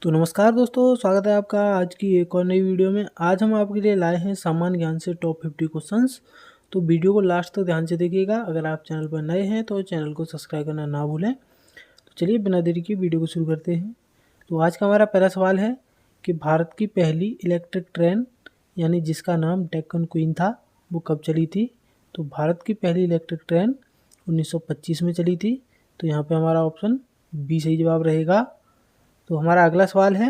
तो नमस्कार दोस्तों, स्वागत है आपका आज की एक और नई वीडियो में। आज हम आपके लिए लाए हैं सामान्य ज्ञान से टॉप 50 क्वेश्चंस। तो वीडियो को लास्ट तक ध्यान से देखिएगा। अगर आप चैनल पर नए हैं तो चैनल को सब्सक्राइब करना ना भूलें। तो चलिए बिना देरी के वीडियो को शुरू करते हैं। तो आज का हमारा पहला सवाल है कि भारत की पहली इलेक्ट्रिक ट्रेन यानी जिसका नाम डेक्कन क्वीन था वो कब चली थी। तो भारत की पहली इलेक्ट्रिक ट्रेन 1925 में चली थी। तो यहाँ पर हमारा ऑप्शन बी सही जवाब रहेगा। तो हमारा अगला सवाल है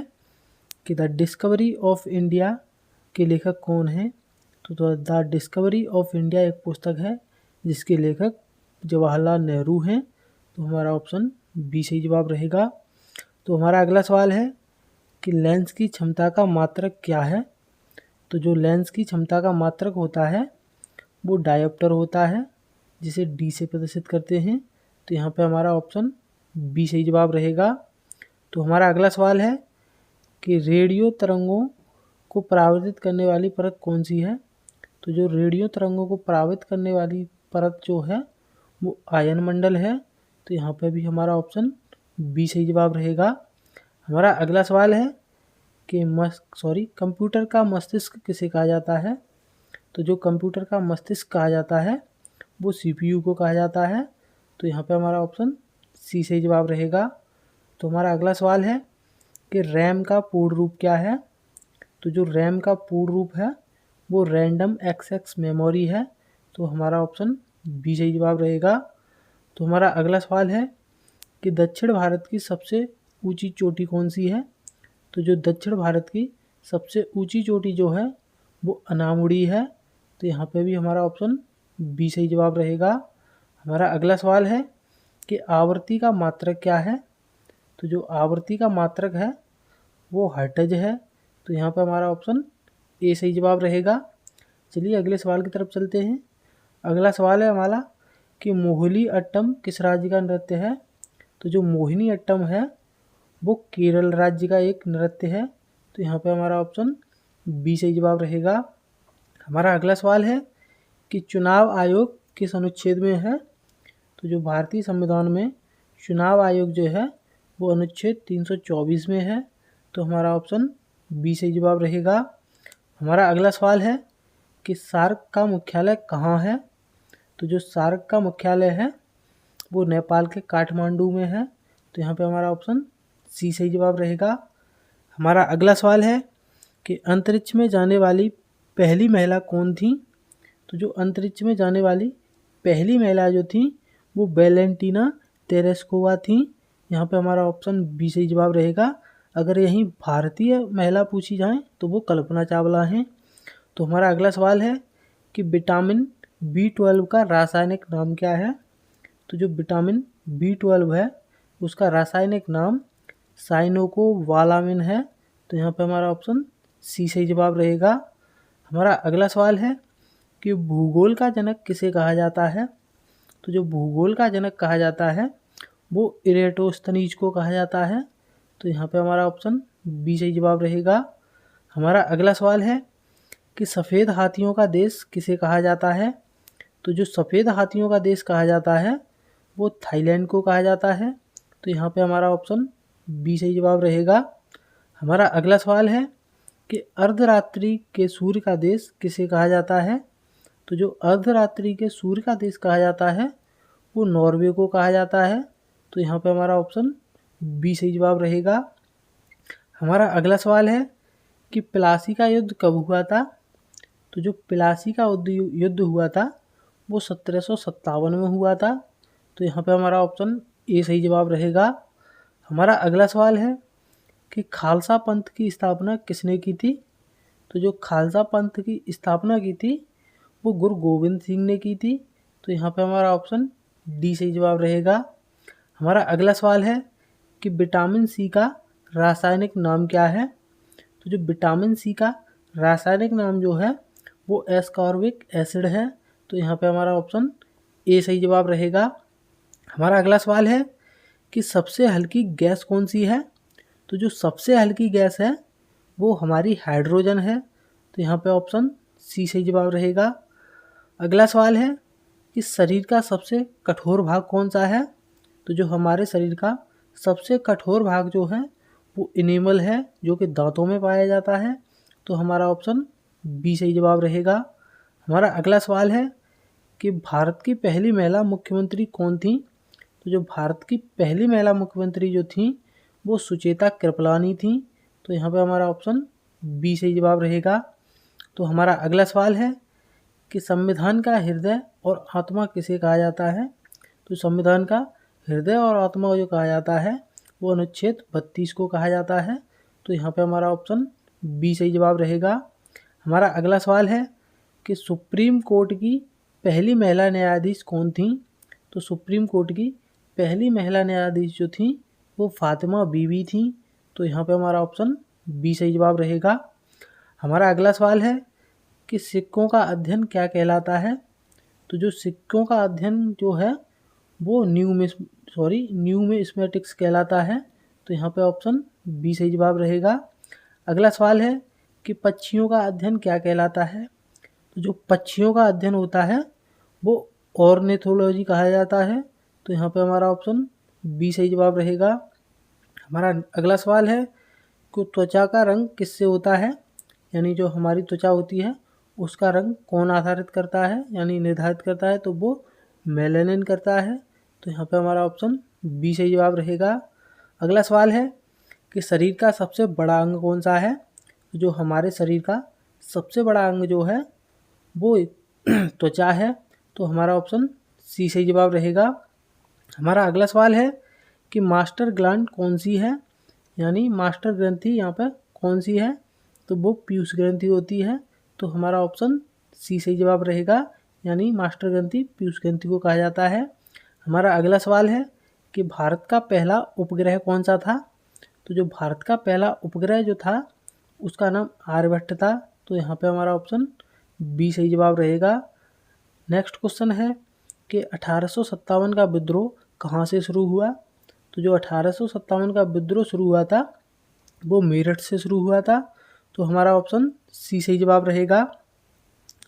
कि द डिस्कवरी ऑफ इंडिया के लेखक कौन हैं। तो द डिस्कवरी ऑफ इंडिया एक पुस्तक है जिसके लेखक जवाहरलाल नेहरू हैं। तो हमारा ऑप्शन बी सही जवाब रहेगा। तो हमारा अगला सवाल है कि लेंस की क्षमता का मात्रक क्या है। तो जो लेंस की क्षमता का मात्रक होता है वो डायोप्टर होता है जिसे डी से प्रदर्शित करते हैं। तो यहाँ पे हमारा ऑप्शन बी सही जवाब रहेगा। तो हमारा अगला सवाल है कि रेडियो तरंगों को परावर्तित करने वाली परत कौन सी है। तो जो रेडियो तरंगों को परावर्तित करने वाली परत जो है वो आयन मंडल है। तो यहाँ पे भी हमारा ऑप्शन बी सही जवाब रहेगा। हमारा अगला सवाल है कि कंप्यूटर का मस्तिष्क किसे कहा जाता है। तो जो कंप्यूटर का मस्तिष्क कहा जाता है वो CPU को कहा जाता है। तो यहाँ पे हमारा ऑप्शन सी सही जवाब रहेगा। तो हमारा अगला सवाल है कि रैम का पूर्ण रूप क्या है। तो जो रैम का पूर्ण रूप है वो रैंडम एक्सेस मेमोरी है। तो हमारा ऑप्शन बी सही जवाब रहेगा। तो हमारा अगला सवाल है कि दक्षिण भारत की सबसे ऊंची चोटी कौन सी है। तो जो दक्षिण भारत की सबसे ऊंची चोटी जो है वो अनामुड़ी है। तो यहाँ पे भी हमारा ऑप्शन बी सही जवाब रहेगा। हमारा अगला सवाल है कि आवर्ती का मात्रक क्या है। तो जो आवर्ती का मात्रक है वो हर्ट्ज है। तो यहाँ पर हमारा ऑप्शन ए सही जवाब रहेगा। चलिए अगले सवाल की तरफ चलते हैं। अगला सवाल है हमारा कि मोहिनी अट्टम किस राज्य का नृत्य है। तो जो मोहिनी अट्टम है वो केरल राज्य का एक नृत्य है। तो यहाँ पे हमारा ऑप्शन बी सही जवाब रहेगा। हमारा अगला सवाल है कि चुनाव आयोग किस अनुच्छेद में है। तो जो भारतीय संविधान में चुनाव आयोग जो है वो अनुच्छेद 324 में है। तो हमारा ऑप्शन बी सही जवाब रहेगा। हमारा अगला सवाल है कि सार्क का मुख्यालय कहाँ है। तो जो सार्क का मुख्यालय है वो नेपाल के काठमांडू में है। तो यहाँ पे हमारा ऑप्शन सी सही जवाब रहेगा। हमारा अगला सवाल है कि अंतरिक्ष में जाने वाली पहली महिला कौन थी। तो जो अंतरिक्ष में जाने वाली पहली महिला जो थी वो वेलेंटीना तेरेस्कोवा थी। यहाँ पे हमारा ऑप्शन बी सही जवाब रहेगा। अगर यहीं भारतीय महिला पूछी जाए तो वो कल्पना चावला हैं। तो हमारा अगला सवाल है कि विटामिन B12 का रासायनिक नाम क्या है। तो जो विटामिन B12 है उसका रासायनिक नाम साइनोकोबालामिन है। तो यहाँ पे हमारा ऑप्शन सी सही जवाब रहेगा। हमारा अगला सवाल है कि भूगोल का जनक किसे कहा जाता है। तो जो भूगोल का जनक कहा जाता है वो इरेटोस्थनीज को कहा जाता है। तो यहाँ पे हमारा ऑप्शन बी सही जवाब रहेगा। हमारा अगला सवाल है कि सफ़ेद हाथियों का देश किसे कहा जाता है। तो जो सफ़ेद हाथियों का देश कहा जाता है वो थाईलैंड को कहा जाता है। तो यहाँ पे हमारा ऑप्शन बी सही जवाब रहेगा। हमारा अगला सवाल है कि अर्धरात्रि के सूर्य का देश किसे कहा जाता है। तो जो अर्धरात्रि के सूर्य का देश कहा जाता है वो नॉर्वे को कहा जाता है। तो यहाँ पे हमारा ऑप्शन बी सही जवाब रहेगा। हमारा अगला सवाल है कि प्लासी का युद्ध कब हुआ था। तो जो प्लासी का युद्ध हुआ था वो 1757 में हुआ था। तो यहाँ पे हमारा ऑप्शन ए सही जवाब रहेगा। हमारा अगला सवाल है कि खालसा पंथ की स्थापना किसने की थी। तो जो खालसा पंथ की स्थापना की थी वो गुरु गोविंद सिंह ने की थी। तो यहाँ पे हमारा ऑप्शन डी सही जवाब रहेगा। हमारा अगला सवाल है कि विटामिन सी का रासायनिक नाम क्या है। तो जो विटामिन सी का रासायनिक नाम जो है वो एस्कॉर्बिक एसिड है। तो यहाँ पे हमारा ऑप्शन ए सही जवाब रहेगा। हमारा अगला सवाल है कि सबसे हल्की गैस कौन सी है। तो जो सबसे हल्की गैस है वो हमारी हाइड्रोजन है। तो यहाँ पे ऑप्शन सी सही जवाब रहेगा। अगला सवाल है कि शरीर का सबसे कठोर भाग कौन सा है। तो जो हमारे शरीर का सबसे कठोर भाग जो है वो इनेमल है जो कि दांतों में पाया जाता है, तो हमारा ऑप्शन बी सही जवाब रहेगा। हमारा अगला सवाल है कि भारत की पहली महिला मुख्यमंत्री कौन थी। तो जो भारत की पहली महिला मुख्यमंत्री जो थी वो सुचेता कृपलानी थी, तो यहाँ पे हमारा ऑप्शन बी सही जवाब रहेगा। तो हमारा अगला सवाल है कि संविधान का हृदय और आत्मा किसे कहा जाता है। तो संविधान का हृदय और आत्मा जो कहा जाता है वो अनुच्छेद 32 को कहा जाता है, तो यहाँ पे हमारा ऑप्शन बी सही जवाब रहेगा। हमारा अगला सवाल है कि सुप्रीम कोर्ट की पहली महिला न्यायाधीश कौन थी। तो सुप्रीम कोर्ट की पहली महिला न्यायाधीश जो थी वो फातिमा बीबी थी, तो यहाँ पे हमारा ऑप्शन बी सही जवाब रहेगा। हमारा अगला सवाल है कि सिक्कों का अध्ययन क्या कहलाता है। तो जो सिक्कों का अध्ययन जो है वो न्यूमिस्मेटिक्स कहलाता है, तो यहाँ पे ऑप्शन बी सही जवाब रहेगा। अगला सवाल है कि पक्षियों का अध्ययन क्या कहलाता है। तो जो पक्षियों का अध्ययन होता है वो ऑर्निथोलॉजी कहा जाता है, तो यहाँ पे हमारा ऑप्शन बी सही जवाब रहेगा। हमारा अगला सवाल है कि त्वचा का रंग किससे होता है, यानी जो हमारी त्वचा होती है उसका रंग कौन आधारित करता है यानी निर्धारित करता है, तो वो मेलानिन करता है, तो यहाँ पे हमारा ऑप्शन बी सही जवाब रहेगा। अगला सवाल है कि शरीर का सबसे बड़ा अंग कौन सा है। जो हमारे शरीर का सबसे बड़ा अंग जो है वो त्वचा है, तो हमारा ऑप्शन सी सही जवाब रहेगा। हमारा अगला सवाल है कि मास्टर ग्लैंड कौन सी है, यानी मास्टर ग्रंथि यहाँ पर कौन सी है, तो वो पीयूष ग्रंथि होती है, तो हमारा ऑप्शन सी सही जवाब रहेगा, यानी मास्टर ग्रंथि पीयूष ग्रंथि को कहा जाता है। हमारा अगला सवाल है कि भारत का पहला उपग्रह कौन सा था। तो जो भारत का पहला उपग्रह जो था उसका नाम आर्यभट्ट था, तो यहाँ पे हमारा ऑप्शन बी सही जवाब रहेगा। नेक्स्ट क्वेश्चन है कि 1857 का विद्रोह कहाँ से शुरू हुआ। तो जो 1857 का विद्रोह शुरू हुआ था वो मेरठ से शुरू हुआ था, तो हमारा ऑप्शन सी सही जवाब रहेगा।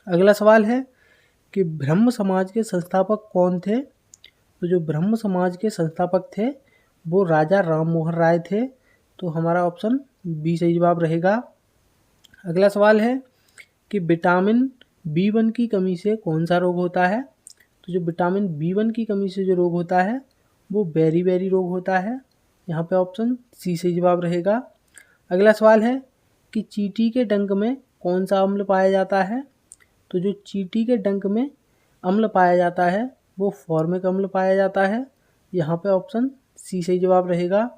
अगला सवाल है कि ब्रह्म समाज के संस्थापक कौन थे। तो जो ब्रह्म समाज के संस्थापक थे वो राजा राम मोहन राय थे, तो हमारा ऑप्शन बी सही जवाब रहेगा। अगला सवाल है कि विटामिन B1 की कमी से कौन सा रोग होता है। तो जो विटामिन B1 की कमी से जो रोग होता है वो बेरी रोग होता है, यहाँ पे ऑप्शन सी सही जवाब रहेगा। अगला सवाल है कि चींटी के डंक में कौन सा अम्ल पाया जाता है। तो जो चींटी के डंक में अम्ल पाया जाता है वो फॉर्मिक अम्ल पाया जाता है, यहाँ पे ऑप्शन सी सही जवाब रहेगा।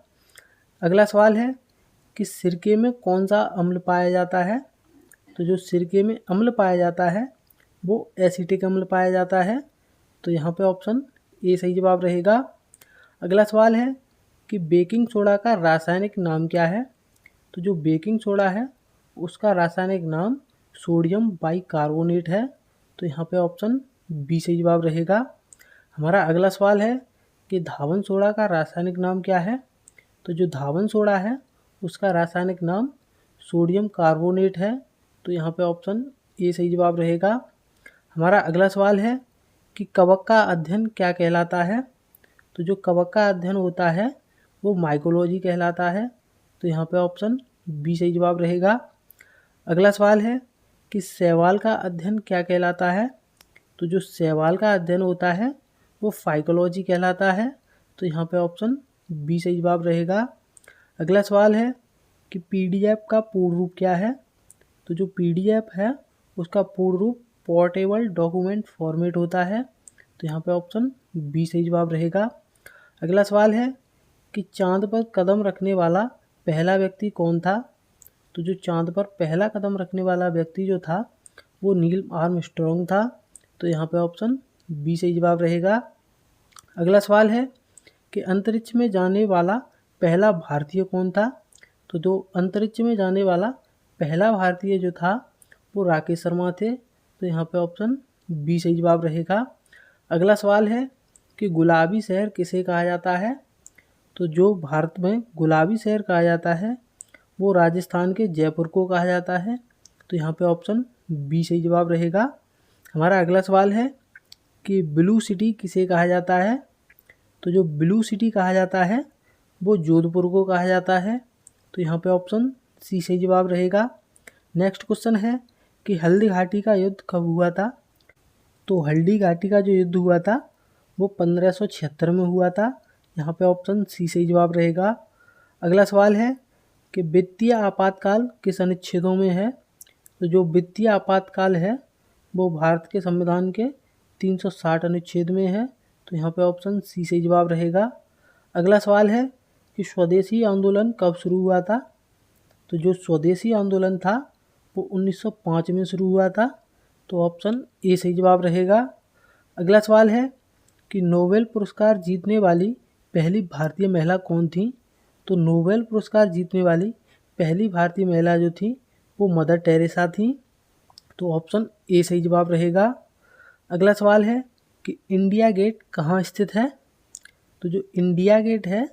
अगला सवाल है कि सिरके में कौन सा अम्ल पाया जाता है। तो जो सिरके में अम्ल पाया जाता है वो एसिटिक अम्ल पाया जाता है, तो यहाँ पे ऑप्शन ए सही जवाब रहेगा। अगला सवाल है कि बेकिंग सोडा का रासायनिक नाम क्या है। तो जो बेकिंग सोडा है उसका रासायनिक नाम सोडियम बाइकार्बोनेट है, तो यहाँ पे ऑप्शन बी सही जवाब रहेगा। हमारा अगला सवाल है कि धावन सोडा का रासायनिक नाम क्या है। तो जो धावन सोडा है उसका रासायनिक नाम सोडियम कार्बोनेट है, तो यहाँ पे ऑप्शन ए सही जवाब रहेगा। हमारा अगला सवाल है कि कवक का अध्ययन क्या कहलाता है। तो जो कवक का अध्ययन होता है वो माइकोलॉजी कहलाता है, तो यहाँ पे ऑप्शन बी सही जवाब रहेगा। अगला सवाल है कि शैवाल का अध्ययन क्या कहलाता है। तो जो शैवाल का अध्ययन होता है वो फाइकोलॉजी कहलाता है, तो यहाँ पे ऑप्शन बी सही जवाब रहेगा। अगला सवाल है कि PDF का पूर्ण रूप क्या है। तो जो PDF है उसका पूर्ण रूप पोर्टेबल डॉक्यूमेंट फॉर्मेट होता है, तो यहाँ पे ऑप्शन बी सही जवाब रहेगा। अगला सवाल है कि चांद पर कदम रखने वाला पहला व्यक्ति कौन था। तो जो चांद पर पहला कदम रखने वाला व्यक्ति जो था वो नील आर्मस्ट्रॉन्ग था, तो यहाँ पे ऑप्शन बी सही जवाब रहेगा। अगला सवाल है कि अंतरिक्ष में जाने वाला पहला भारतीय कौन था। तो जो अंतरिक्ष में जाने वाला पहला भारतीय जो था वो राकेश शर्मा थे, तो यहाँ पे ऑप्शन बी सही जवाब रहेगा। अगला सवाल है कि गुलाबी शहर किसे कहा जाता है। तो जो भारत में गुलाबी शहर कहा जाता है वो राजस्थान के जयपुर को कहा जाता है, तो यहाँ पे ऑप्शन बी सही जवाब रहेगा। हमारा अगला सवाल है कि ब्लू सिटी किसे कहा जाता है। तो जो ब्लू सिटी कहा जाता है वो जोधपुर को कहा जाता है, तो यहाँ पे ऑप्शन सी सही जवाब रहेगा। नेक्स्ट क्वेश्चन है कि हल्दी घाटी का युद्ध कब हुआ था। तो हल्दी घाटी का जो युद्ध हुआ था वो 1576 में हुआ था। यहाँ पे ऑप्शन सी सही जवाब रहेगा। अगला सवाल है कि वित्तीय आपातकाल किस अनुच्छेदों में है। तो जो वित्तीय आपातकाल है वो भारत के संविधान के 360 अनुच्छेद में है। तो यहाँ पे ऑप्शन सी सही जवाब रहेगा। अगला सवाल है कि स्वदेशी आंदोलन कब शुरू हुआ था। तो जो स्वदेशी आंदोलन था वो 1905 में शुरू हुआ था। तो ऑप्शन ए सही जवाब रहेगा। अगला सवाल है कि नोबेल पुरस्कार जीतने वाली पहली भारतीय महिला कौन थी। तो नोबेल पुरस्कार जीतने वाली पहली भारतीय महिला जो थी वो मदर टेरेसा थी। तो ऑप्शन ए सही जवाब रहेगा। अगला सवाल है कि इंडिया गेट कहाँ स्थित है। तो जो इंडिया गेट है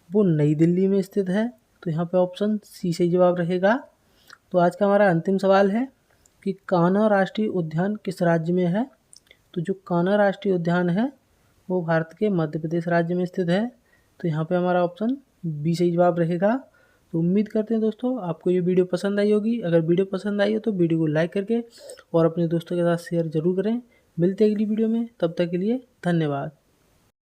वो नई दिल्ली में स्थित है। तो यहाँ पे ऑप्शन सी सही जवाब रहेगा। तो आज का हमारा अंतिम सवाल है कि कान्हा राष्ट्रीय उद्यान किस राज्य में है। तो जो कान्हा राष्ट्रीय उद्यान है वो भारत के मध्य प्रदेश राज्य में स्थित है। तो यहाँ पे हमारा ऑप्शन बी सही जवाब रहेगा। तो उम्मीद करते हैं दोस्तों आपको ये वीडियो पसंद आई होगी। अगर वीडियो पसंद आई हो तो वीडियो को लाइक करके और अपने दोस्तों के साथ शेयर जरूर करें। मिलते हैं अगली वीडियो में, तब तक के लिए धन्यवाद।